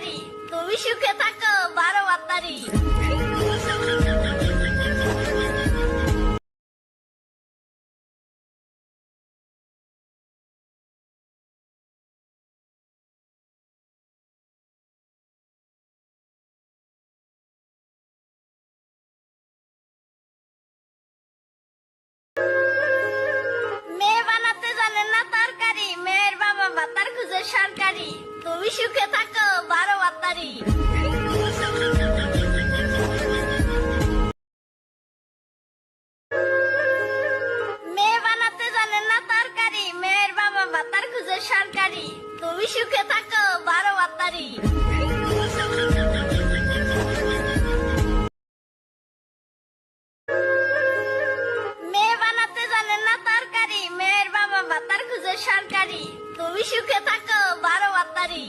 সরকারি, তুমি সুখে থাকো 12 বাত্তারি। মেয়ে বানাতে জানেন না তরকারি, মেয়ের বাবা ভাতার খুঁজে সরকারি, তুমি সুখে থাকো 12 বাত্তারি। মেয়ে বানাতে জানেন না তরকারি, মেয়ের বাবা ভাতার খুঁজে সরকারি, তুমি সুখে থাকো 12 বাত্তারি। মেয়ে বানাতে জানেন না তরকারি, মেয়ের বাবা ভাতার খুঁজে সরকারি, তুমি সুখে থাকো 12 বাত্তারি।